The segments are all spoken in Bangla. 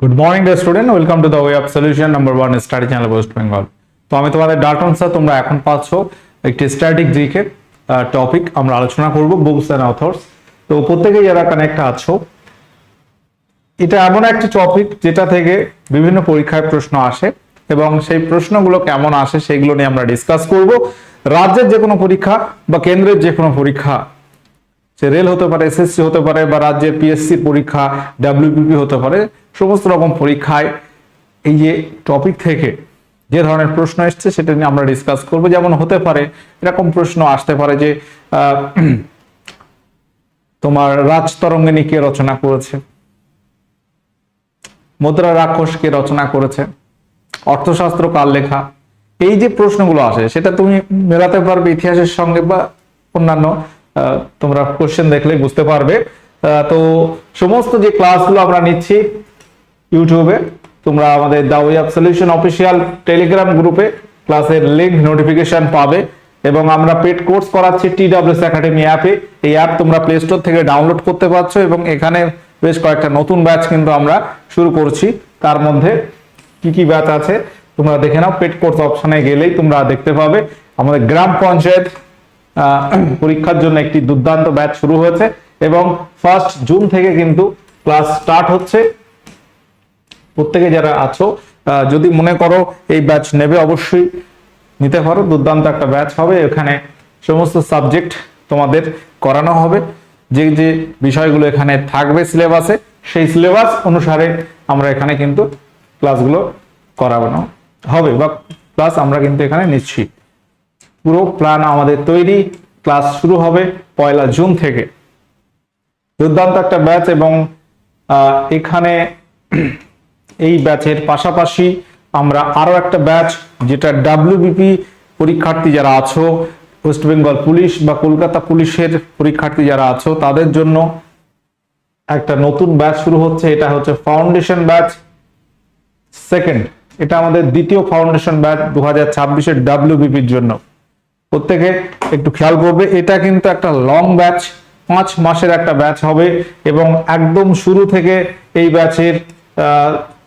Good morning dear student, welcome to the way of solution number 1 study channel West Bengal. তো আমি তোমাদের ডাল্টন স্যার, তোমরা এখন পাচ্ছ একটি স্ট্যাটিক জিকে টপিক আমরা আলোচনা করব, বুকস এন্ড অথর্স। তো প্রত্যেকে যারা কানেক্ট আছো, এটা এমন একটি টপিক যেটা থেকে বিভিন্ন পরীক্ষায় প্রশ্ন আসে এবং সেই প্রশ্নগুলো কেমন আসে সেগুলো নিয়ে আমরা ডিসকাস করব। রাজ্যের যে কোনো পরীক্ষা বা কেন্দ্রের যে কোনো পরীক্ষা, সে রেল হতে পারে, এসএসসি হতে পারে, বা রাজ্যের পিএসসি পরীক্ষা, ডাব্লিউবিপি হতে পারে, সমস্ত রকম পরীক্ষায় এই যে টপিক থেকে যে ধরনের প্রশ্ন এসছে সেটা নিয়ে আমরা ডিসকাস করব। যেমন হতে পারে এরকম প্রশ্ন আসতে পারে যে তোমার রাজতরঙ্গিনী কে রচনা করেছে, মুদ্রা রাক্ষস কে রচনা করেছে, অর্থশাস্ত্র কার লেখা। এই যে প্রশ্নগুলো আসে সেটা তুমি মেলাতে পারবে ইতিহাসের সঙ্গে বা অন্যান্য, তোমরা কোশ্চেন দেখলেই বুঝতে পারবে। তো সমস্ত যে ক্লাসগুলো আমরা নিচ্ছি ইউটিউবে, তোমরা আমাদের the way of solution official Telegram গ্রুপে ক্লাসের লিংক নোটিফিকেশন পাবে এবং আমরা পেড কোর্স করাচ্ছি TWS একাডেমি অ্যাপে। এই অ্যাপ তোমরা প্লে স্টোর থেকে ডাউনলোড করতে পারছো এবং এখানে বেশ কয়েকটা নতুন ব্যাচ কিন্তু আমরা শুরু করছি। তার মধ্যে কি কি ব্যাচ আছে তোমরা দেখে নাও, পেড কোর্স অপশনে গেলেই তোমরা দেখতে পাবে। আমাদের গ্রাম পঞ্চায়েত পরীক্ষার জন্য একটি দুর্দান্ত ব্যাচ শুরু হয়েছে এবং 1 জুন থেকে কিন্তু ক্লাস স্টার্ট হচ্ছে। প্রত্যেকে যারা আছো, যদি মনে করো এই ব্যাচ নেবে, অবশ্যই নিতে পারো। দুর্দান্ত একটা ব্যাচ হবে, এখানে সমস্ত সাবজেক্ট তোমাদের করানো হবে। যে যে বিষয়গুলো এখানে থাকবে সিলেবাসে, সেই সিলেবাস অনুসারে আমরা এখানে কিন্তু ক্লাসগুলো করানো হবে বা ক্লাস আমরা কিন্তু এখানে নিচ্ছি। পুরো প্ল্যান আমাদের তৈরি, ক্লাস শুরু হবে 1 জুন থেকে। দুর্দান্ত একটা ব্যাচ এবং এখানে এই ব্যাচের পাশাপাশি আমরা আরো একটা ব্যাচ, যেটা ডাব্লিউবিপি পরীক্ষার্থী যারা আছো, ওয়েস্ট বেঙ্গল পুলিশ বা কলকাতা পুলিশের পরীক্ষার্থী যারা আছো, তাদের জন্য একটা নতুন ব্যাচ শুরু হচ্ছে। এটা হচ্ছে ফাউন্ডেশন ব্যাচ সেকেন্ড। এটা আমাদের দ্বিতীয় ফাউন্ডেশন ব্যাচ 2026-এর ডাব্লিউবিপির জন্য। প্রত্যেকে একটু খেয়াল করবে, এটা কিন্তু একটা লং ব্যাচ, 5 মাসের একটা ব্যাচ হবে এবং একদম শুরু থেকে এই ব্যাচের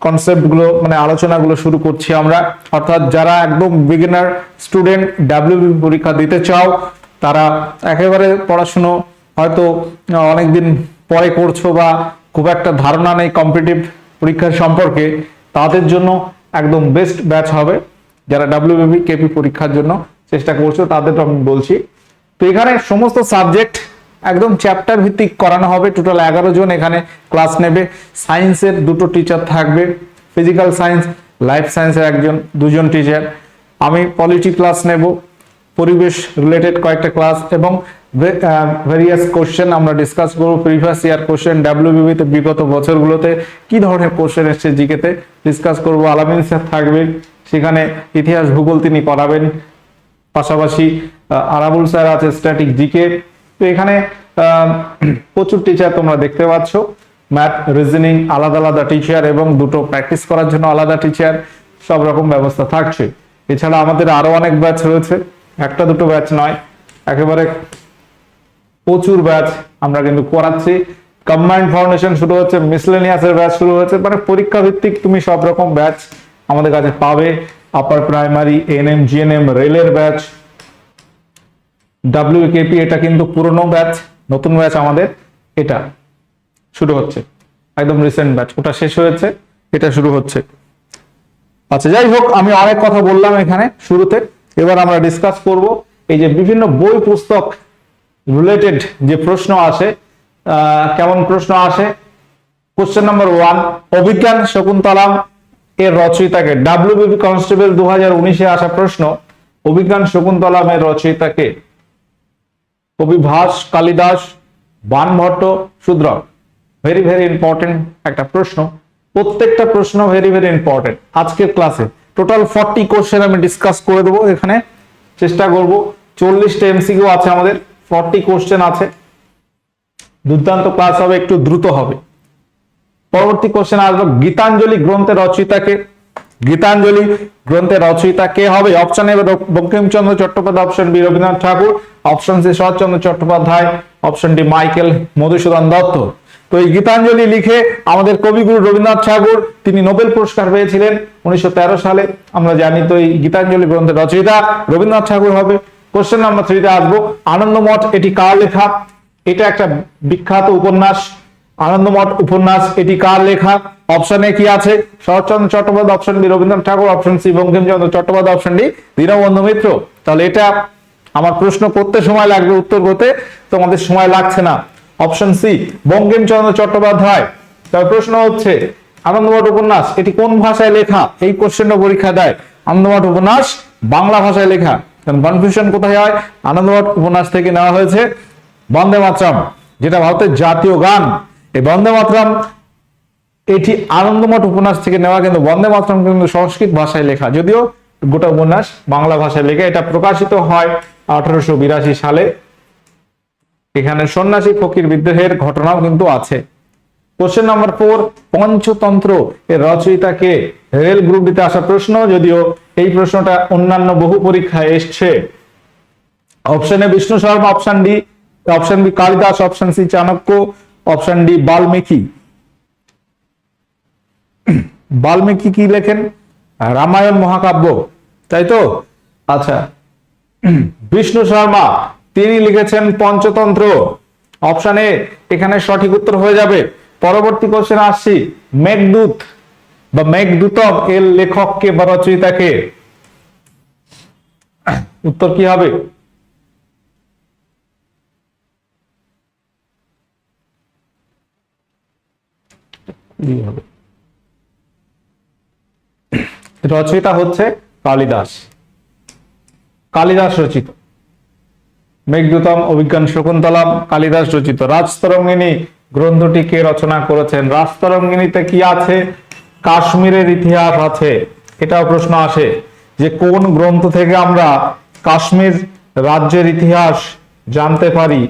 কনসেপ্টগুলো মানে আলোচনাগুলো শুরু করছি আমরা। অর্থাৎ যারা একদম বিগিনার স্টুডেন্ট, ডাব্লিউবিপি পরীক্ষা দিতে চাও, তারা একেবারে পড়াশুনো হয়তো অনেকদিন পরে করছো বা খুব একটা ধারণা নেই কম্পিটিটিভ পরীক্ষার সম্পর্কে, তাদের জন্য একদম বেস্ট ব্যাচ হবে। যারা ডাব্লিউবিপি কেপি পরীক্ষার জন্য চেষ্টা করছো তাদের আমি বলছি। তো এখানে সমস্ত সাবজেক্ট একদম চ্যাপ্টার ভিত্তিক করানো হবে। টোটাল 11 জন এখানে ক্লাস নেবে। সায়েন্সের 2টো টিচার থাকবে, ফিজিক্যাল সায়েন্স, লাইফ সায়েন্সের 2জন টিচার। আমি পলিটি ক্লাস নেব, পরিবেশ রিলেটেড কয়েকটা ক্লাস এবং ভেরিয়াস কোশ্চেন আমরা ডিসকাস করব। প্রিভিয়াস ইয়ার কোশ্চেন ডাব্লিউবিপিতে বিগত বছরগুলোতে কি ধরনের কোশ্চেন এসেছে জিকেতে ডিসকাস করব। আলামিন স্যার থাকবে সেখানে, ইতিহাস ভূগোল তিনি পড়াবেন। পাশাপাশি আরাবুল স্যার আছে স্ট্যাটিক জিকে। তো এখানে প্রচুর টিচার তোমরা দেখতে পাচ্ছ। ম্যাথ, রিজনিং আলাদা আলাদা টিচার এবং 2টো প্র্যাকটিস করার জন্য আলাদা টিচার, সব রকম ব্যবস্থা থাকছে। এছাড়া আমাদের আরো অনেক ব্যাচ রয়েছে, 1-2টো ব্যাচ নয়, একেবারে প্রচুর ব্যাচ আমরা কিন্তু করাচ্ছি। কম্বাইন্ড ফাউন্ডেশন শুরু হচ্ছে, মিসলেনিয়াসের ব্যাচ শুরু হচ্ছে, মানে পরীক্ষা ভিত্তিক তুমি সব রকম ব্যাচ আমাদের কাছে পাবে। আপার প্রাইমারি, এএনএম, জিএনএম, রেলের ব্যাচ, ডাব্লিউকেপি এটা কিন্তু পুরনো ব্যাচ, নতুন ব্যাচ আমাদের এটা শুরু হচ্ছে, একদম রিসেন্ট ব্যাচ, ওটা শেষ হয়েছে, এটা শুরু হচ্ছে। আচ্ছা, যাই হোক, আমি অনেক কথা বললাম এখানে শুরুতে। এবার আমরা ডিসকাস করব এই যে বিভিন্ন বই পুস্তক রিলেটেড যে প্রশ্ন আসে, কেমন প্রশ্ন আসে। কোশ্চেন নাম্বার 1, অভিজ্ঞান শকুন্তলাম এর রচয়িতাকে। ডাব্লিউবিপি কনস্টেবল 2019-এ আসা প্রশ্ন, অভিজ্ঞান শকুন্তলামের রচয়িতাকে। কবি Bhasa, Kalidas, Banabhatta, Shudraka. Very very important একটা প্রশ্ন, প্রত্যেকটা প্রশ্ন ভেরি ভেরি ইম্পর্টেন্ট। আজকের ক্লাসে টোটাল 40 কোশ্চেন আমি ডিসকাস করে দেবো এখানে, চেষ্টা করব। 40টা এমসিকিউ আছে আমাদের, 40 কোশ্চেন আছে। দুর্দান্ত ক্লাস হবে, একটু দ্রুত হবে। পরবর্তী কোশ্চেন আসবে, গীতাঞ্জলি গ্রন্থের রচয়িতাকে। গীতাঞ্জলি গ্রন্থের রচয়িতা কে হবে? Option A Bankimchandra Chattopadhyay, option B Rabindranath Thakur, option C Saratchandra Chattopadhyay, option D Michael Madhusudan Dutta. তো এই গীতাঞ্জলি লিখে আমাদের কবিগুরু রবীন্দ্রনাথ ঠাকুর তিনি নোবেল পুরস্কার পেয়েছিলেন 1913 সালে। আমরা জানি তো এই গীতাঞ্জলি গ্রন্থের রচয়িতা রবীন্দ্রনাথ ঠাকুর হবে। কোশ্চেন নাম্বার 3 তে আসবো, আনন্দমঠ এটি কার লেখা? এটা একটা বিখ্যাত উপন্যাস, আনন্দমঠ উপন্যাস, এটি কার লেখা? অপশন এ কি আছে? শরৎচন্দ্র চট্টোপাধ্যায়, অপশন বি রবীন্দ্রনাথ ঠাকুর, option C Bankimchandra Chattopadhyay, option D Dinabandhu Mitra. তাহলে এটা আমার প্রশ্ন করতে সময় লাগবে, উত্তর করতে তোমাদের সময় লাগছে না। Option C Bankimchandra Chattopadhyay. তার প্রশ্ন হচ্ছে আনন্দমঠ উপন্যাস এটি কোন ভাষায় লেখা? এই কোশ্চেনটা পরীক্ষা দেয়। আনন্দমঠ উপন্যাস বাংলা ভাষায় লেখা। কারণ কনফিউশন কোথায় হয়? আনন্দমঠ উপন্যাস থেকে নেওয়া হয়েছে বন্দে মাতরম, যেটা ভারতের জাতীয় গান। এই বন্দে মাতরম এটি আনন্দমঠ উপন্যাস থেকে নেওয়া, কিন্তু বন্দে মাতরম কিন্তু সংস্কৃত ভাষায় লেখা, যদিও গোটা উপন্যাস বাংলা ভাষায় লেখা। এটা প্রকাশিত হয় 1882 সালে। এখানে সন্ন্যাসী ফকির বিদ্রোহের ঘটনাও কিন্তু আছে। কোশ্চেন নাম্বার 4, পঞ্চতন্ত্র এর রচয়িতা কে? রেল গ্রুপ ডিতে আসা প্রশ্ন, যদিও এই প্রশ্নটা অন্যান্য বহু পরীক্ষায় এসছে। Option A Vishnu Sharma, option D, option B Kalidas, option C Chanakya, option D Valmiki. Valmiki কি লেখেন? রামায়ণ মহাকাব্য, তাই তো? আচ্ছা, বিষ্ণু শর্মা তিনি লিখেছেন পঞ্চতন্ত্র। অপশন এ এখানে সঠিক উত্তর হয়ে যাবে। পরবর্তী কোশ্চেন আসছি, মেঘদূত বা মেঘদূতম এর লেখককে বা রচয়িতাকে? উত্তর কি হবে? রচয়িতা হচ্ছে কালিদাস। কালিদাস রচিত মেঘদূতম, অভিজ্ঞান শকুন্তলম কালিদাস রচিত। রাজতরঙ্গিনী গ্রন্থটি কে রচনা করেছেন? রাজতরঙ্গিনীতে কি আছে? কাশ্মীরের ইতিহাস আছে। এটাও প্রশ্ন আসে যে কোন গ্রন্থ থেকে আমরা কাশ্মীর রাজ্যের ইতিহাস জানতে পারি?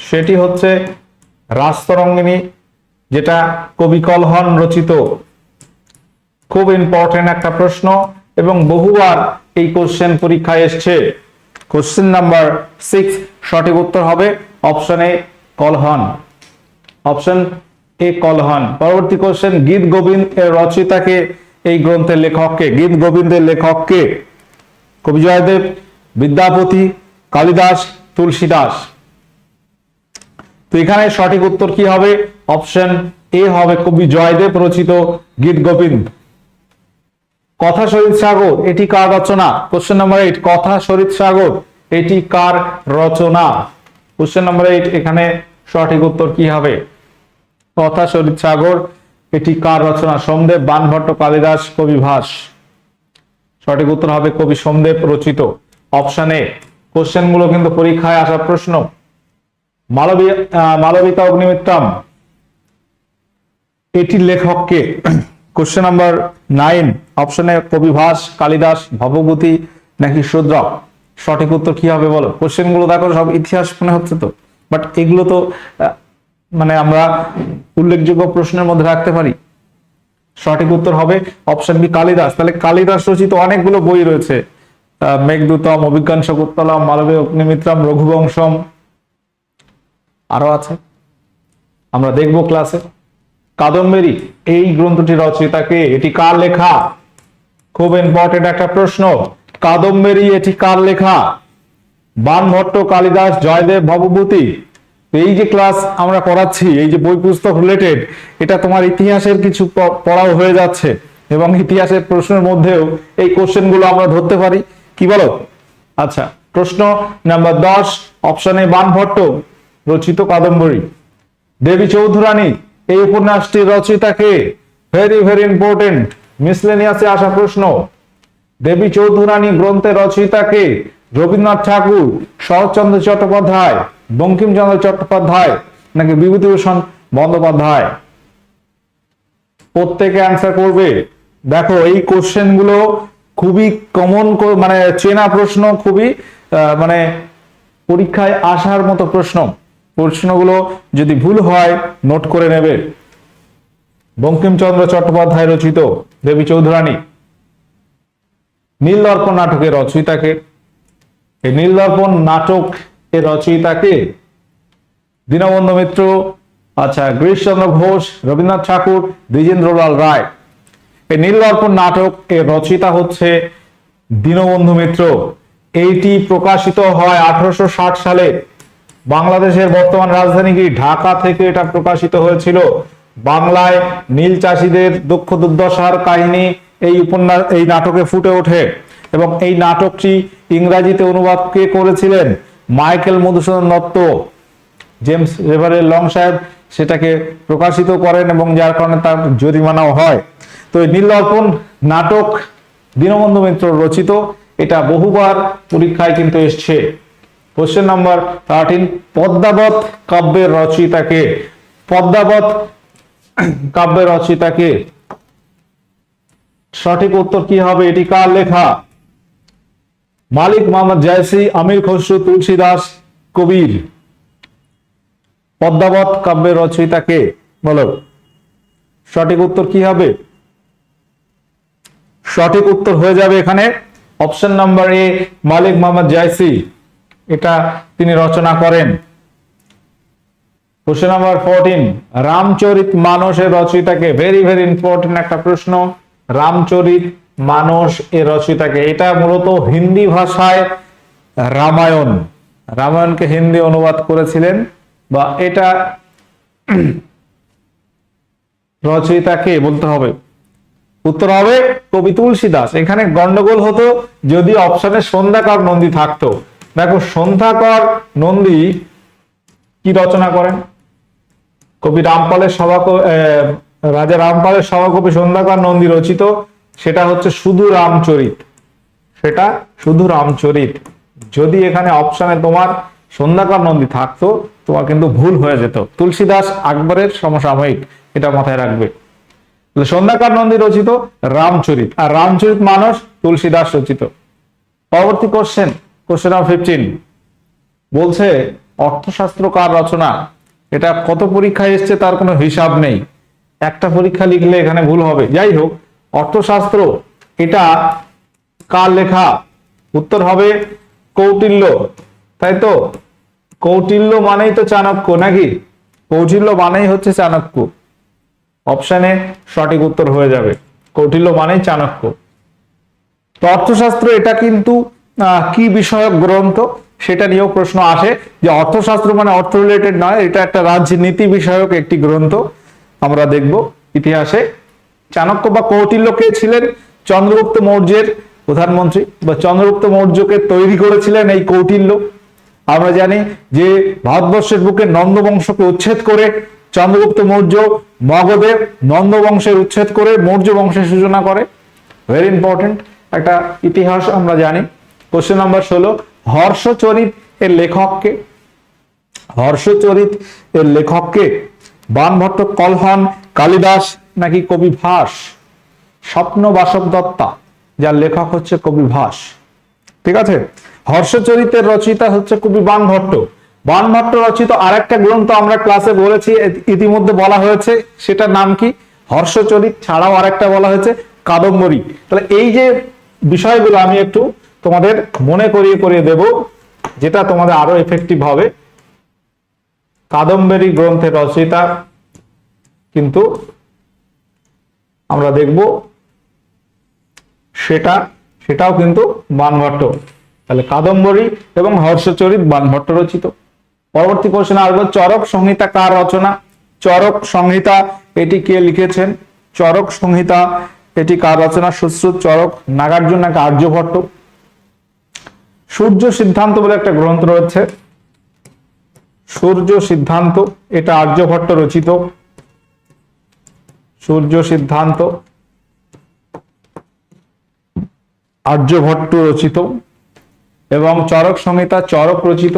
সেটি হচ্ছে রাজতরঙ্গিনী, যেটা কবি কলহন রচিত। খুব ইম্পর্টেন্ট একটা প্রশ্ন এবং বহুবার এই কোশ্চেন পরীক্ষায় এসছে। কোশ্চেন নাম্বার 6 সঠিক উত্তর হবে option A Kalhana. Option A Kalhana. পরবর্তী কোশ্চেন, গীত গোবিন্দ এর রচয়িতাকে? এই গ্রন্থের লেখককে? গীত গোবিন্দের লেখককে? কবি জয়দেব, বিদ্যাপতি, কালিদাস, তুলসীদাস। তো এখানে সঠিক উত্তর কি হবে? অপশন এ হবে কবি জয়দেব রচিত গীত গোবিন্দ। কথা শরীর সাগর এটি কার রচনা? কোশ্চেন নাম্বার 8, কথা শরীর সাগর এটি কার রচনা? কোশ্চেন নাম্বার 8, এখানে সঠিক উত্তর কি হবে? কথা শরীর সাগর এটি কার রচনা? সোমদেব, বাণভট্ট, কালিদাস, কবি ভাস। সঠিক উত্তর হবে কবি সোমদেব রচিত। Option A. কোশ্চেন গুলো কিন্তু পরীক্ষায় আসা প্রশ্ন। মালবিকা অগ্নিমিত্রম এটির লেখককে? কোশ্চেন নাম্বার 9, অপশনে কবি ভাস, কালিদাস, ভবভূতি নাকি শূদ্রক? সঠিক উত্তর কি হবে বলো? কোশ্চেন গুলো দেখো সব ইতিহাস মনে হচ্ছে তো, বাট এগুলো তো মানে আমরা উল্লেখযোগ্য প্রশ্নের মধ্যে রাখতে পারি। সঠিক উত্তর হবে অপশন বি কালিদাস। তাহলে কালিদাস রচিত অনেকগুলো বই রয়েছে, মেঘদূতম, অভিজ্ঞান শকুন্তলম, মালবিকা অগ্নিমিত্রম, রঘুবংশম, আরো আছে, আমরা দেখবো ক্লাসে। কাদম্বরী এই গ্রন্থটি রচয়িতাকে? এটি কার লেখা? খুব ইম্পর্টেন্ট একটা প্রশ্ন। কাদম্বরী এটি কার লেখা? বাণভট্ট, কালিদাস, জয়দেব, ভবভূতি। এই যে ক্লাস আমরা করাচ্ছি, এই যে বই পুস্তক রিলেটেড, এটা তোমার ইতিহাসের কিছু পড়াও হয়ে যাচ্ছে এবং ইতিহাসের প্রশ্নের মধ্যেও এই কোশ্চেন গুলো আমরা ধরতে পারি। কি বলো? আচ্ছা, প্রশ্ন নাম্বার 10, অপশনে বাণভট্ট রচিত কাদম্বরী। দেবী চৌধুরানী এই উপন্যাসটির রচয়িতাকে? ভেরি ভেরি ইম্পর্টেন্ট, মিসলেনিয়াসে আসা প্রশ্ন। দেবী চৌধুরানী গ্রন্থের রচয়িতাকে? রবীন্দ্রনাথ ঠাকুর, শরৎচন্দ্র চট্টোপাধ্যায়, বঙ্কিমচন্দ্র চট্টোপাধ্যায় নাকি বিভূতিভূষণ বন্দ্যোপাধ্যায়? প্রত্যেকে অ্যান্সার করবে। দেখো এই কোশ্চেন গুলো খুবই কমন, মানে চেনা প্রশ্ন, খুবই মানে পরীক্ষায় আসার মতো প্রশ্ন। প্রশ্নগুলো যদি ভুল হয় নোট করে নেবে। বঙ্কিমচন্দ্র চট্টোপাধ্যায় রচিত দেবী চৌধুরানী। নীলদর্পণ নাটকের রচয়িতাকে? এই নীলদর্পণ নাটক এর রচয়িতাকে? দীনবন্ধু মিত্র, আচ্ছা, গিরিশচন্দ্র ঘোষ, রবীন্দ্রনাথ ঠাকুর, দ্বিজেন্দ্রলাল রায়। এই নীলদর্পণ নাটক এর রচয়িতা হচ্ছে দীনবন্ধু মিত্র। এইটি প্রকাশিত হয় 1860 সালে। বাংলাদেশের বর্তমান রাজধানী কি? ঢাকা থেকে এটা প্রকাশিত হয়েছিল। বাংলায় নীল চাষীদের দুঃখ দুর্দশার কাহিনী এই নাটকে ফুটে ওঠে এবং এই নাটকটি ইংরেজিতে অনুবাদ কে করেছিলেন? মাইকেল মধুসূদন দত্ত। জেমস রেভারেল লং সাহেব সেটাকে প্রকাশিত করেন এবং যার কারণে তার জরিমানাও হয়। তো এই নীলদর্পণ নাটক দীনবন্ধু মিত্র রচিত, এটা বহুবার পরীক্ষায় কিন্তু এসছে। কোশ্চেন নাম্বার 13, পদ্মাবত কাব্যের রচয়িতাকে? পদ্মাবত কাব্যের রচয়িতাকে? সঠিক উত্তর কি হবে? এটি কার লেখা? মালিক মোহাম্মদ জায়সি, আমির খসরু, তুলসীদাস, কবির। পদ্মাবত কাব্যের রচয়িতাকে বলো। সঠিক উত্তর কি হবে? সঠিক উত্তর হয়ে যাবে এখানে option number A, Malik Mohammad Jayasi. এটা তিনি রচনা করেন। কোশ্চেন নাম্বার 14, রামচরিত মানসের রচয়িতাকে? ভেরি ভেরি ইম্পর্টেন্ট একটা প্রশ্ন। রামচরিত মানস এর রচয়িতাকে? এটা মূলত হিন্দি ভাষায় রামায়ণ, রামায়ণকে হিন্দি অনুবাদ করেছিলেন, বা এটা রচয়িতাকে বলতে হবে। উত্তর হবে কবি তুলসীদাস। এখানে গন্ডগোল হতো যদি অপশনে সন্ধ্যাকর নন্দী থাকতো। দেখো, সন্ধ্যাকর নন্দী কি রচনা করেন? কবি রামপালের রাজা রামপালের সভাকবি সন্ধ্যাকর নন্দী রচিত, সেটা হচ্ছে শুধু রামচরিত। সেটা শুধু রামচরিত। যদি এখানে অপশনে তোমার সন্ধ্যাকর নন্দী থাকতো, তোমার কিন্তু ভুল হয়ে যেত। তুলসীদাস আকবরের সমসাময়িক, এটা মাথায় রাখবে। সন্ধ্যাকর নন্দী রচিত রামচরিত, আর রামচরিত মানস তুলসীদাস রচিত। পরবর্তী কোশ্চেন, কোশ্চেন নাম্বার 15 বলছে অর্থশাস্ত্র কার রচনা? এটা কত পরীক্ষায় এসছে তার কোনো হিসাব নেই। একটা পরীক্ষা লিখলে এখানে ভুল হবে। যাই হোক, অর্থশাস্ত্র এটা কার লেখা? উত্তর হবে কৌটিল্য, তাই তো? কৌটিল্য মানেই তো চাণক্য, নাকি? কৌটিল্য মানেই হচ্ছে চাণক্য। অপশনে সঠিক উত্তর হয়ে যাবে, কৌটিল্য মানেই চাণক্য। তো অর্থশাস্ত্র এটা কিন্তু কি বিষয়ক গ্রন্থ সেটা নিয়েও প্রশ্ন আসে, যে অর্থশাস্ত্র মানে অর্থ রিলেটেড নয়, এটা একটা রাজনীতি বিষয়ক একটি গ্রন্থ। আমরা দেখব ইতিহাসে চাণক্য বা কৌটিল্য কে ছিলেন? চন্দ্রগুপ্ত মৌর্যের প্রধানমন্ত্রী, বা চন্দ্রগুপ্ত মৌর্যকে তৈরি করেছিলেন এই কৌটিল্য। আমরা জানি যে ভারতবর্ষের বুকে নন্দ বংশকে উচ্ছেদ করে চন্দ্রগুপ্ত মৌর্য মগধের নন্দ বংশের উচ্ছেদ করে মৌর্য বংশের সূচনা করে। ভেরি ইম্পর্টেন্ট একটা ইতিহাস আমরা জানি। কোশ্চেন নাম্বার 16, হর্ষচরিত এর লেখককে? হর্ষচরিত এর লেখককে? বাণভট্ট, কলহন, কালিদাস, নাকি কবি ভাস? স্বপ্ন বাসব দত্তা, যার লেখক হচ্ছে কবি ভাস। ঠিক আছে, হর্ষচরিতের রচয়িতা হচ্ছে কবি বাণভট্ট। বাণভট্ট রচিত আরেকটা গ্রন্থ আমরা ক্লাসে বলেছি, ইতিমধ্যে বলা হয়েছে, সেটার নাম কি? হর্ষচরিত ছাড়াও আরেকটা বলা হয়েছে কাদম্বরী। তাহলে এই যে বিষয়গুলো আমি একটু তোমাদের মনে করিয়ে দেব, যেটা তোমাদের আরো এফেক্টিভ হবে। কাদম্বরী গ্রন্থের রচয়িতা কিন্তু আমরা দেখব সেটাও কিন্তু বাণভট্ট। তাহলে কাদম্বরী এবং হর্ষচরিত বাণভট্ট রচিত। পরবর্তী কোশ্চেন আসবো, চরক সংহিতা কার রচনা? চরক সংহিতা এটি কে লিখেছেন? চরক সংহিতা এটি কার রচনা? সুশ্রুত, চরক, নাগার্জুন, নাকি আর্যভট্ট? সূর্য সিদ্ধান্ত বলে একটা গ্রন্থ রয়েছে, সূর্য সিদ্ধান্ত, এটা আর্যভট্ট রচিত। সূর্য সিদ্ধান্ত আর্যভট্ট রচিত। এবং চরক সংহিতা চরক রচিত।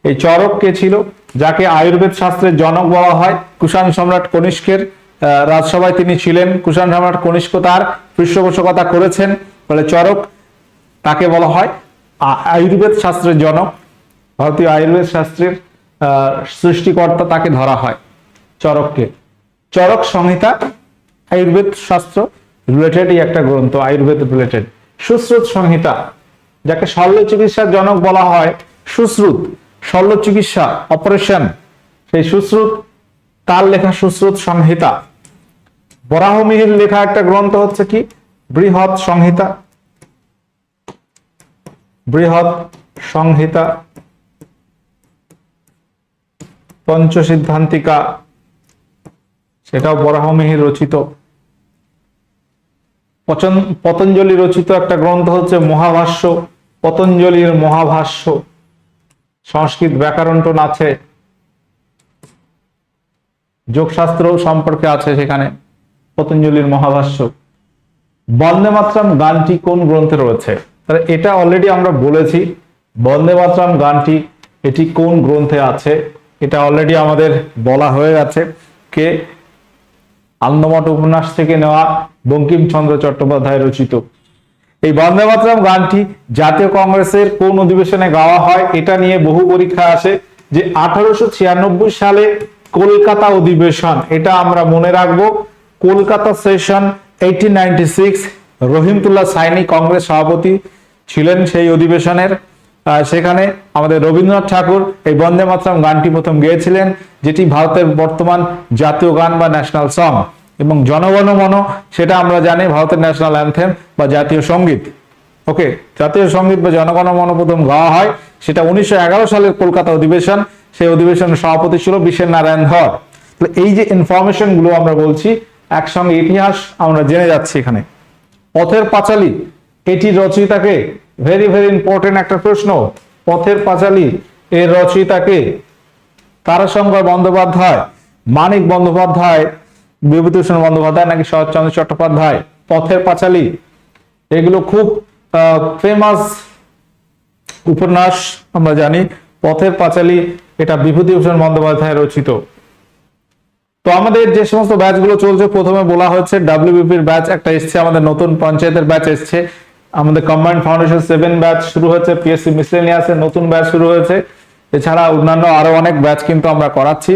এই চরক কে ছিল? যাকে আয়ুর্বেদ শাস্ত্রের জনক বলা হয়। কুষাণ সম্রাট কনিষ্কের রাজসভায় তিনি ছিলেন। কুষাণ সম্রাট কনিষ্ক তার পৃষ্ঠপোষকতা করেছেন, বলে চরক তাকে বলা হয় আয়ুর্বেদ শাস্ত্রের জনক। ভারতীয় আয়ুর্বেদ শাস্ত্রের সৃষ্টিকর্তা তাকে ধরা হয় চরককে। চরক সংহিতা আয়ুর্বেদ শাস্ত্র রিলেটেডই একটা গ্রন্থ, আয়ুর্বেদ রিলেটেড। সুশ্রুত সংহিতা, যাকে শল্য চিকিৎসার জনক বলা হয়, সুশ্রুত, শল্য চিকিৎসা, অপারেশন, সেই সুশ্রুত কার লেখা সুশ্রুত সংহিতা? বরাহমিহির লেখা একটা গ্রন্থ হচ্ছে কি বৃহৎ সংহিতা। বৃহৎ সংহিতা, পঞ্চসিদ্ধান্তিকা, সেটাও বরাহমিহির রচিত। পতঞ্জলি রচিত একটা গ্রন্থ হচ্ছে মহাভাষ্য, পতঞ্জলির মহাভাষ্য। সংস্কৃত ব্যাকরণ আছে, যোগশাস্ত্র সম্পর্কে আছে সেখানে, পতঞ্জলির মহাভাষ্য। বন্দে মাতরম গানটি কোন গ্রন্থে রয়েছে? তাহলে এটা অলরেডি আমরা বলেছি, বন্দে মাতরম গানটি এটি কোন গ্রন্থে আছে এটা অলরেডি আমাদের বলা হয়ে গেছে। কে? আনন্দমঠ উপন্যাস থেকে নেওয়া, বঙ্কিমচন্দ্র চট্টোপাধ্যায় রচিত। এই বন্দে মাতরম গানটি জাতীয় কংগ্রেসের কোন অধিবেশনে গাওয়া হয় এটা নিয়ে বহু পরীক্ষা আসে। যে 1896 সালে কলকাতা অধিবেশন, এটা আমরা মনে রাখবো। কলকাতা সেশন 1896, রহিমতুল্লাহ সাইনি কংগ্রেস সভাপতি ছিলেন সেই অধিবেশনের। সেখানে আমাদের রবীন্দ্রনাথ ঠাকুর এই বন্দে মাতরম গানটি প্রথম গেয়েছিলেন, যেটি ভারতের বর্তমান জাতীয় গান বা ন্যাশনাল সং। এবং জনগণ মন সেটা আমরা জানি ভারতের ন্যাশনাল অ্যান্থেম বা জাতীয় সঙ্গীত। ওকে, জাতীয় সঙ্গীত বা জনগণ মন প্রথম গাওয়া হয়, সেটা 1911 সালের কলকাতা অধিবেশন। সেই অধিবেশনের সভাপতি ছিল বিশেন নারায়ণ ধর। এই যে ইনফরমেশন গুলো আমরা বলছি, একসঙ্গে ইতিহাস আমরা জেনে যাচ্ছি। এখানে পথের পাঁচালী এটির রচয়িতাকে, ভেরি ভেরি ইম্পর্টেন্ট একটা প্রশ্ন, পথের পাঁচালী এর রচয়িতাকে? তারাশঙ্কর বন্দ্যোপাধ্যায়, মানিক বন্দ্যোপাধ্যায়, বিভূতিভূষণ বন্দ্যোপাধ্যায় নাকি শরৎচন্দ্র চট্টোপাধ্যায়? পথের পাঁচালী এগুলো খুব ফেমাস উপন্যাস আমরা জানি। পথের পাঁচালী এটা বিভূতিভূষণ বন্দ্যোপাধ্যায় রচিত। তো আমাদের যে সমস্ত ব্যাচগুলো চলছে, প্রথমে বলা হচ্ছে ডাব্লিউবিপির ব্যাচ একটা এসছে, আমাদের নতুন পঞ্চায়েতের ব্যাচ এসছে, আমাদের কম্বাইন্ড ফাউন্ডেশন 7 ব্যাচ শুরু হয়েছে, পিএসসি মিসলেনিয়াসের নতুন ব্যাচ শুরু হয়েছে। এছাড়া অন্যান্য আরো অনেক ব্যাচ কিন্তু আমরা করাচ্ছি।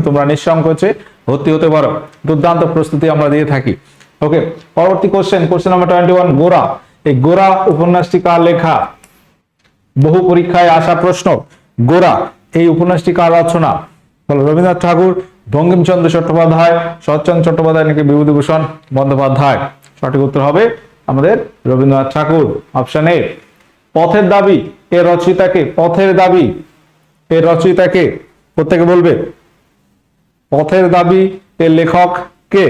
তোমরা নিঃসংকোচে ভর্তি হতে পারো, দুর্দান্ত প্রস্তুতি আমরা দিয়ে থাকি। ওকে, পরবর্তী কোশ্চেন নাম্বার 21, গোরা। এই গোরা উপন্যাসটি কার লেখা? বহু পরীক্ষায় আসা প্রশ্ন। গোরা এই উপন্যাসটি কার রচনা? রবীন্দ্রনাথ ঠাকুর, বঙ্কিমচন্দ্র চট্টোপাধ্যায়, শরৎচন্দ্র চট্টোপাধ্যায় নাকি বিভূতিভূষণ বন্দ্যোপাধ্যায়? সঠিক উত্তর হবে আমাদের রবীন্দ্রনাথ ঠাকুর, অপশন এ। পথের দাবি এর রচয়িতাকে? পথের দাবি এর রচয়িতাকে প্রত্যেকে বলবে। পথের দাবি এর লেখক কে?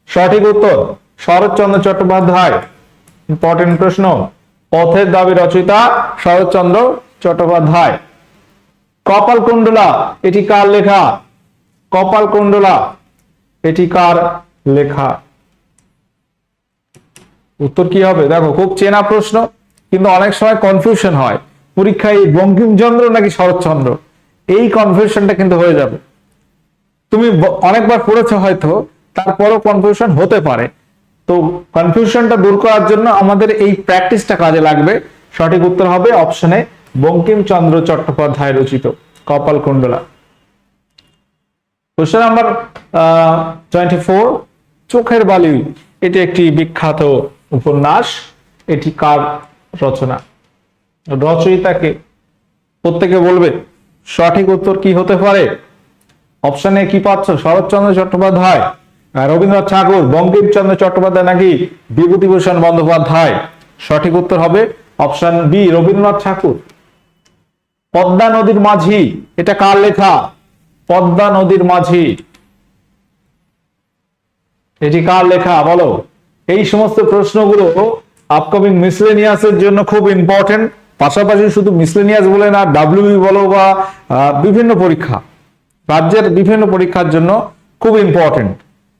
সঠিক উত্তর শরৎচন্দ্র চট্টোপাধ্যায়। ইম্পর্টেন্ট প্রশ্ন, পথের দাবি রচয়িতা শরৎচন্দ্র চট্টোপাধ্যায়। কপালকুণ্ডলা এটি কার লেখা? কপালকুণ্ডলা এটি কার লেখা? উত্তর কি হবে? দেখো, খুব চেনা প্রশ্ন, কিন্তু অনেক সময় কনফিউশন হয় পরীক্ষায়, বঙ্কিমচন্দ্র নাকি শরৎচন্দ্র, এই কনফিউশনটা কিন্তু হয়ে যাবে। তুমি অনেকবার পড়েছো হয়তো, তারপরও কনফিউশন হতে পারে। তো কনফিউশনটা দূর করার জন্য আমাদের এই প্র্যাকটিসটা কাজে লাগবে। সঠিক উত্তর হবে অপশনে বঙ্কিমচন্দ্র চট্টোপাধ্যায় রচিত কপালকুণ্ডলা। কোশ্চেন নাম্বার 24, চোখের বালি এটি একটি বিখ্যাত উপন্যাস, এটি কার রচনা? রচয়িতাকে প্রত্যেকে বলবে। সঠিক উত্তর কি হতে পারে? অপশনে কি পাচ্ছ? শরৎচন্দ্র চট্টোপাধ্যায়, রবীন্দ্রনাথ ঠাকুর, বঙ্কিমচন্দ্র চট্টোপাধ্যায় নাকি বিভূতিভূষণ বন্দ্যোপাধ্যায়? সঠিক উত্তর হবে অপশন বি, রবীন্দ্রনাথ ঠাকুর। পদ্মা নদীর মাঝি এটা কার লেখা? পদ্মা নদীর মাঝি এটি কার লেখা বলো? এই সমস্ত প্রশ্নগুলো আপকামিং মিসলেনিয়াসের জন্য খুব ইম্পর্টেন্ট। পাশাপাশি শুধু মিসলেনিয়াস বলে না, ডাব্লিউবি বলো বা বিভিন্ন পরীক্ষা, রাজ্যের বিভিন্ন পরীক্ষার জন্য খুব ইম্পর্টেন্ট।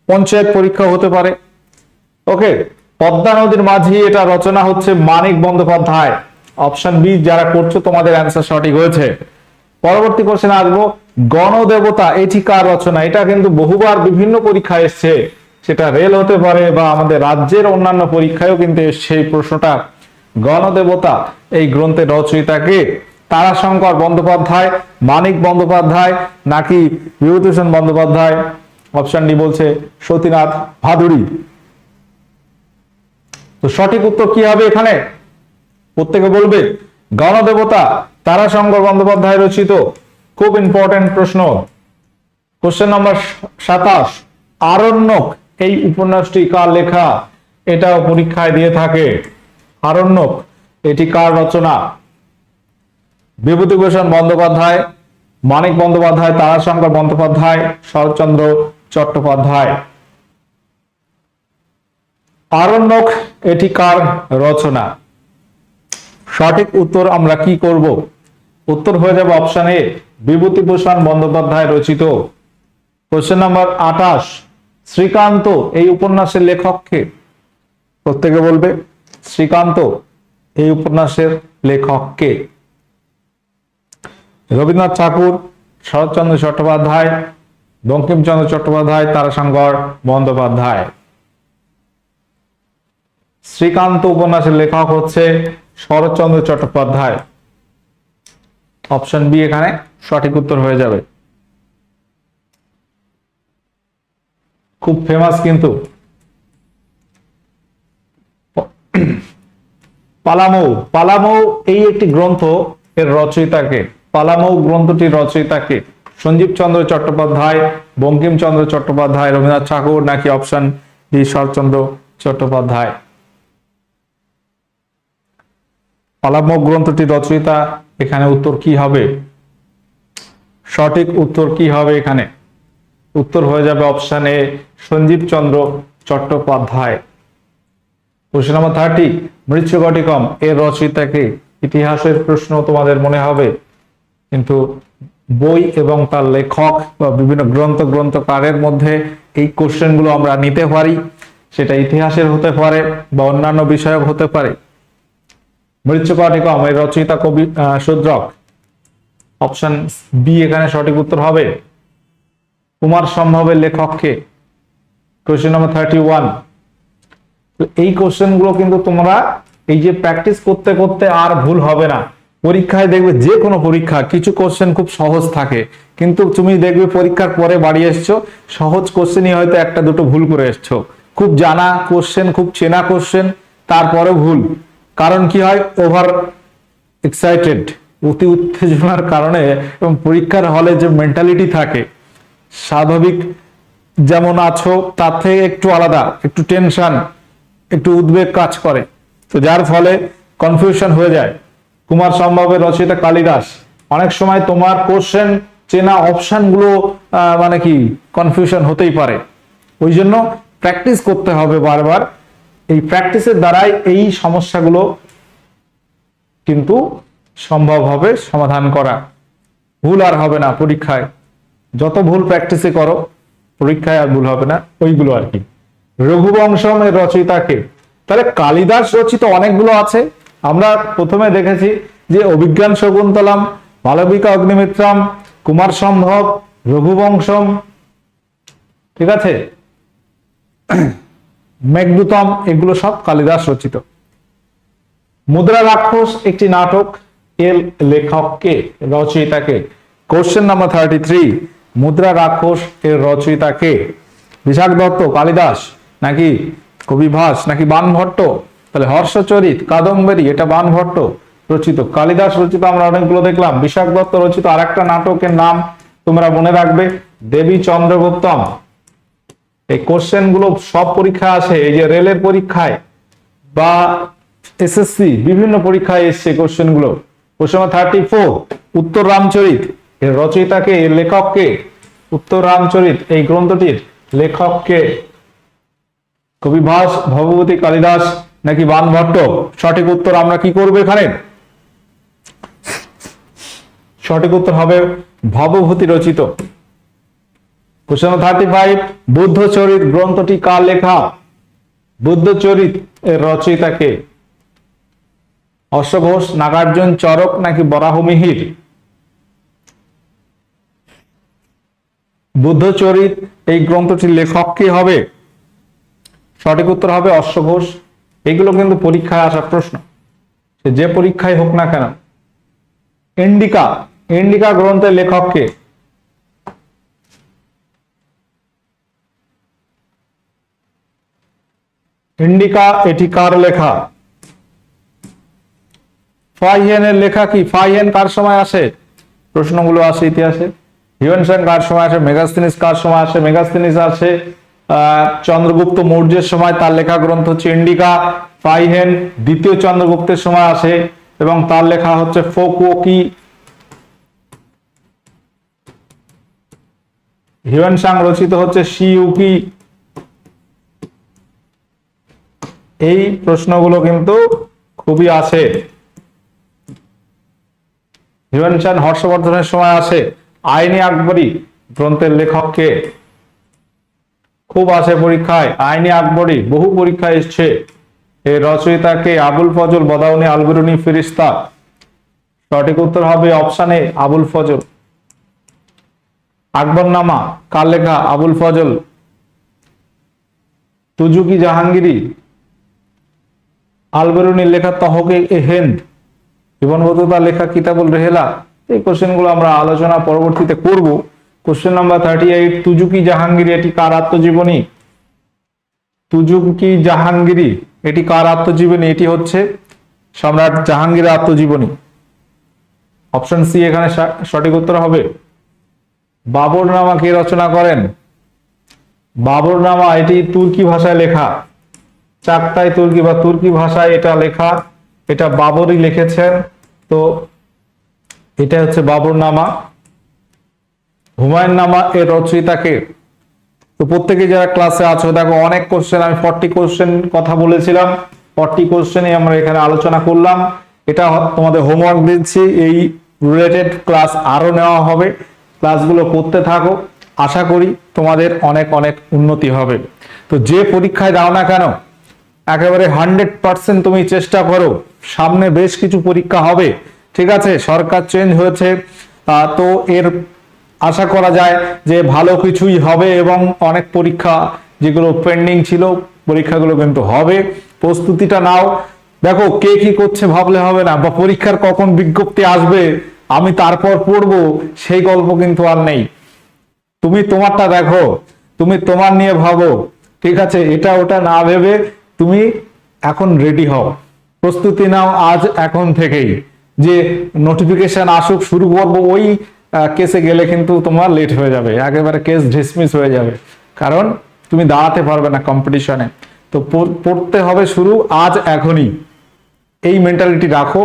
পঞ্চায়েত পরীক্ষা হতে পারে। ওকে, পদ্মা নদীর মাঝি এটা রচনা হচ্ছে মানিক বন্দ্যোপাধ্যায়। অপশন বি যারা করছো তোমাদের অ্যান্সার সঠিক হয়েছে। পরবর্তী কোশ্চেন আসবো, গণদেবতা এটি কার রচনা? এটা কিন্তু বহুবার বিভিন্ন পরীক্ষায় এসছে, সেটা রেল হতে পারে বা আমাদের রাজ্যের অন্যান্য পরীক্ষায়ও কিন্তু এসছে এই প্রশ্নটা। গণদেবতা এই গ্রন্থের রচয়িতাকে? তারাশঙ্কর বন্দ্যোপাধ্যায়, মানিক বন্দ্যোপাধ্যায় নাকি বিভূতিভূষণ বন্দ্যোপাধ্যায়? অপশন ডি বলছে সতীনাথ ভাদুড়ী। তো সঠিক উত্তর কি হবে এখানে? প্রত্যেকে বলবে। গণদেবতা তারাশঙ্কর বন্দ্যোপাধ্যায় রচিত, খুব ইম্পর্টেন্ট প্রশ্ন। কোশ্চেন নম্বর 27, আরণ্যক এই উপন্যাসটি কার লেখা? এটাও পরীক্ষায় দিয়ে থাকে। আরণ্যক এটি কার রচনা? বিভূতিভূষণ বন্দ্যোপাধ্যায়, মানিক বন্দ্যোপাধ্যায়, তারাশঙ্কর বন্দ্যোপাধ্যায়, শরৎচন্দ্র চট্টোপাধ্যায়। আরণ্যক এটি কার রচনা? সঠিক উত্তর আমরা কি করব? উত্তর হয়ে যাবে অপশন এ, বিভূতিভূষণ বন্দ্যোপাধ্যায় রচিত। কোশ্চেন নাম্বার 28, শ্রীকান্ত এই উপন্যাসের লেখককে? প্রত্যেকে বলবে শ্রীকান্ত এই উপন্যাসের লেখককে? রবীন্দ্রনাথ ঠাকুর, শরৎচন্দ্র চট্টোপাধ্যায়, বঙ্কিমচন্দ্র চট্টোপাধ্যায়, তারাশঙ্কর বন্দ্যোপাধ্যায়। শ্রীকান্ত উপন্যাসের লেখক হচ্ছে শরৎচন্দ্র চট্টোপাধ্যায়। অপশন বি এখানে সঠিক উত্তর হয়ে যাবে। খুব ফেমাস কিন্তু। পালামৌ, পালামৌ এই একটি গ্রন্থ, এর রচয়িতাকে? পালামৌ গ্রন্থটির রচয়িতাকে? সঞ্জীব চন্দ্র চট্টোপাধ্যায়, বঙ্কিমচন্দ্র চট্টোপাধ্যায়, রবীন্দ্রনাথ ঠাকুর, নাকি অপশন ডি শরৎচন্দ্র চট্টোপাধ্যায়? পালামৌ গ্রন্থটির রচয়িতা, এখানে উত্তর কি হবে? সঠিক উত্তর কি হবে এখানে? উত্তর হয়ে যাবে option A, Sanjib Chandra Chattopadhyay. Question number 30, Mrichchhakatikam এর রচয়িতাকে? ইতিহাসের প্রশ্ন তোমাদের মনে হবে, কিন্তু বই এবং তার লেখক বা বিভিন্ন গ্রন্থকারের মধ্যে এই কোশ্চেন গুলো আমরা নিতে পারি। সেটা ইতিহাসের হতে পারে বা অন্যান্য বিষয়ক হতে পারে। মৃচ্ছকটিকম এর রচয়িতা কবি শূদ্রক। অপশন বি এখানে সঠিক উত্তর হবে। কুমার সম্ভবের লেখককে? কোশ্চেন নাম্বার 31, এই কোশ্চেন গুলো কিন্তু তোমরা এই যে প্র্যাকটিস করতে করতে আর ভুল হবে না। পরীক্ষায় দেখবে, যে কোনো পরীক্ষা কিছু কোশ্চেন খুব সহজ থাকে, কিন্তু তুমি দেখবে পরীক্ষার পরে বাড়ি এসছো, সহজ কোশ্চেনই হয়তো একটা দুটো ভুল করে এসছো। খুব জানা কোশ্চেন, খুব চেনা কোশ্চেন, তারপরে ভুল। কারণ কি হয়? ওভার এক্সাইটেড, অতি উত্তেজনার কারণে, এবং পরীক্ষার হলে যে মেন্টালিটি থাকে, স্বাভাবিক যেমন আছো তার থেকে একটু আলাদা, একটু টেনশন, একটু উদ্বেগ কাজ করে, তো যার ফলে কনফিউশন হয়ে যায়। কুমার সম্ভবের রচয়িতা কালিদাস। অনেক সময় তোমার কোশ্চেন চেনা অপশন গুলো মানে কি কনফিউশন হতেই পারে। ওই জন্য প্র্যাকটিস করতে হবে বারবার। এই প্র্যাকটিসের দ্বারাই এই সমস্যাগুলো কিন্তু সম্ভব হবে সমাধান করা। ভুল আর হবে না পরীক্ষায়। যত ভুল প্র্যাকটিসে করো, পরীক্ষায় আর ভুল হবে না, ওইগুলো আর কি। রঘুবংশম এর রচয়িতাকে? তাহলে কালিদাস রচিত অনেকগুলো আছে। আমরা প্রথমে দেখেছি যে অভিজ্ঞান শকুন্তলম, মালবিকা অগ্নিমিত্রম, কুমার সম্ভব, রঘুবংশম, ঠিক আছে, মেঘদূতম, এগুলো সব কালিদাস রচিত। মুদ্রা রাক্ষস একটি নাটক, এর লেখককে, রচয়িতাকে? কোশ্চেন নাম্বার 33, মুদ্রা রাক্ষস এর রচয়িতাকে? বিশাখ দত্ত, কালিদাস, নাকি কবি ভাস, নাকি বাণভট্ট? তাহলে হর্ষচরিত, কাদম্বরী, এটা বাণভট্ট রচিত। কালিদাস রচিত আমরা অনেকগুলো দেখলাম। বিশাখ দত্ত রচিত আরেকটা নাটকের নাম তোমরা মনে রাখবে, দেবী চন্দ্রগুপ্তম। এই কোশ্চেন গুলো সব পরীক্ষা আসে, এই যে রেলের পরীক্ষায় বা এসএসসি বিভিন্ন পরীক্ষায় এসছে কোশ্চেন গুলো। কোশ্চেন 34, উত্তর রামচরিত এর রচয়িতাকে, এর লেখককে? উত্তর রামচরিত এই গ্রন্থটির লেখককে? কবি ভাস, ভবভূতি, কালিদাস, নাকি বাণভট্ট? সঠিক উত্তর আমরা কি করব এখানে? সঠিক উত্তর হবে ভবভূতি রচিত। কোশ্চেন 35, বুদ্ধচরিত গ্রন্থটি কার লেখা? বুদ্ধচরিত এর রচয়িতাকে? অশ্বঘোষ, নাগার্জুন, চরক, নাকি বরাহমিহির? বুদ্ধচরিত এই গ্রন্থটির লেখক কি হবে? সঠিক উত্তর হবে অশ্বঘোষ। এগুলো কিন্তু পরীক্ষায় আসা প্রশ্ন, যে পরীক্ষায় হোক না কেন। ইন্ডিকা, ইন্ডিকা গ্রন্থের লেখককে? ইন্ডিকা এটি কার লেখা? ফাইহেনের লেখা কি? ফাইহেন কার সময় আসে? প্রশ্নগুলো আসে ইতিহাসে। হিউয়েন কার সময় আসে, মেগাস্তিনিস কার সময় আসে? মেগাস্তিনিস আসে চন্দ্রগুপ্ত মৌর্যের সময়, তার লেখা গ্রন্থ হচ্ছে ইন্ডিকা। ফাইহেন দ্বিতীয় চন্দ্রগুপ্তের সময় আসে এবং তার লেখা হচ্ছে ফোকুওকি। হিউয়েন রচিত হচ্ছে শিউকি। এই প্রশ্নগুলো কিন্তু খুবই আসে। হিউয়েন হর্ষবর্ধনের সময় আসে। আইনে আকবরী গ্রন্থের লেখককে খুব আসে পরীক্ষায়। আইনে আকবরী বহু পরীক্ষায় এসছে। এই রচয়িতাকে আবুল ফজল বদাউনি আল বিরুনি ফিরিস্তা। সঠিক উত্তর হবে অপশন এ আবুল ফজল। আকবরনামা কার লেখা? আবুল ফজল। তুজুকি জাহাঙ্গীরি আল বিরুনির লেখা তহকে এ হিন্দ। ইবন বতুতা লেখা কিতাবুল রেহেলা। এই কোশ্চেন গুলো আমরা আলোচনা পরবর্তীতে করব। কোশ্চেন নাম্বার 38, তুজুকি জাহাঙ্গীরি এটি কার আত্মজীবনী? তুজুকি জাহাঙ্গীরি এটি কার আত্মজীবনী? এটি হচ্ছে সম্রাট জাহাঙ্গীরের আত্মজীবনী। অপশন সি এখানে সঠিক উত্তর হবে। বাবরনামা কে রচনা করেন? বাবরনামা এটি তুর্কি ভাষায় লেখা। চাকতাই তুর্কি বা তুর্কি ভাষায় এটা লেখা। এটা বাবরই লিখেছেন। তো এটা হচ্ছে বাবরনামা। হুমায়ুন নামা এর রচয়িতাকে? তো প্রত্যেকে যারা ক্লাসে আছো দেখো, অনেক কোশ্চেন, আমি 40 কোশ্চেন কথা বলেছিলাম, 40 কোশ্চেনই আমরা এখানে আলোচনা করলাম। এটা তোমাদের হোমওয়ার্ক দিচ্ছি, এই রিলেটেড ক্লাস আরো নেওয়া হবে। ক্লাসগুলো করতে থাকো, আশা করি তোমাদের অনেক অনেক উন্নতি হবে। তো যে পরীক্ষায় দাও না কেন একেবারে 100% তুমি চেষ্টা করো। সামনে বেশ কিছু পরীক্ষা হবে, ঠিক আছে? সরকার চেঞ্জ হয়েছে, তো এর আশা করা যায় যে ভালো কিছুই হবে এবং অনেক পরীক্ষা যেগুলো পেন্ডিং ছিল পরীক্ষাগুলো কিন্তু হবে। প্রস্তুতিটা নাও। দেখো কে কি করছে ভাবলে হবে না, বা পরীক্ষার কখন বিজ্ঞপ্তি আসবে আমি তারপর পড়বো, সেই গল্প কিন্তু আর নেই। তুমি তোমারটা দেখো, তুমি তোমার নিয়ে ভাবো, ঠিক আছে? এটা ওটা না ভেবে তুমি এখন রেডি হও, প্রস্তুতি নাও আজ এখন থেকেই। যে নোটিফিকেশন আসুক শুরু করবো ওই কেসে গেলে কিন্তু তোমার লেট হয়ে যাবে, একেবারে কেস ডিসমিস হয়ে যাবে, কারণ তুমি দাঁড়াতে পারবে না কম্পিটিশনে। তো পড়তে হবে শুরু আজ এখনই। এই মেন্টালিটি রাখো,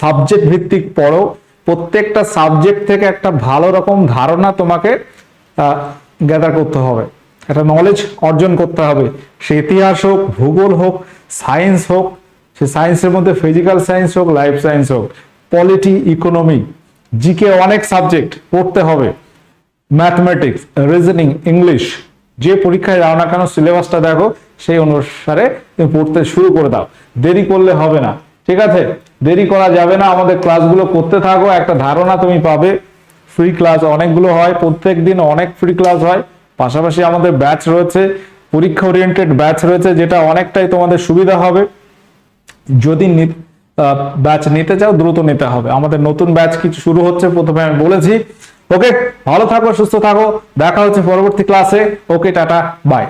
সাবজেক্ট ভিত্তিক পড়ো। প্রত্যেকটা সাবজেক্ট থেকে একটা ভালো রকম ধারণা তোমাকে গ্যাদার করতে হবে, একটা নলেজ অর্জন করতে হবে। সে ইতিহাস হোক, ভূগোল হোক, সায়েন্স হোক, সে সায়েন্সের মধ্যে ফিজিক্যাল সায়েন্স হোক, লাইফ সায়েন্স হোক, পলিটি, ইকোনমি, জিকে, অনেক সাবজেক্ট পড়তে হবে। ম্যাথমেটিক্স, রিজনিং, ইংলিশ, যে পরীক্ষায় যাও না কেন সিলেবাসটা দেখো, সেই অনুসারে তুমি পড়তে শুরু করে দাও। দেরি করলে হবে না, ঠিক আছে? দেরি করা যাবে না, আমাদের ক্লাসগুলো করতে থাকো, একটা ধারণা তুমি পাবে। ফ্রি ক্লাস অনেকগুলো হয়, প্রত্যেক দিন অনেক ফ্রি ক্লাস হয়। পাশাপাশি আমাদের ব্যাচ রয়েছে, পরীক্ষা ওরিয়েন্টেড ব্যাচ রয়েছে, যেটা অনেকটাই তোমাদের সুবিধা হবে। যদি ব্যাচ নিতে চাও দ্রুত নিতে হবে, আমাদের নতুন ব্যাচ কিছু শুরু হচ্ছে, প্রথমে আমি বলেছি। ওকে, ভালো থাকো, সুস্থ থাকো, দেখা হচ্ছে পরবর্তী ক্লাসে। ওকে, টাটা, বাই।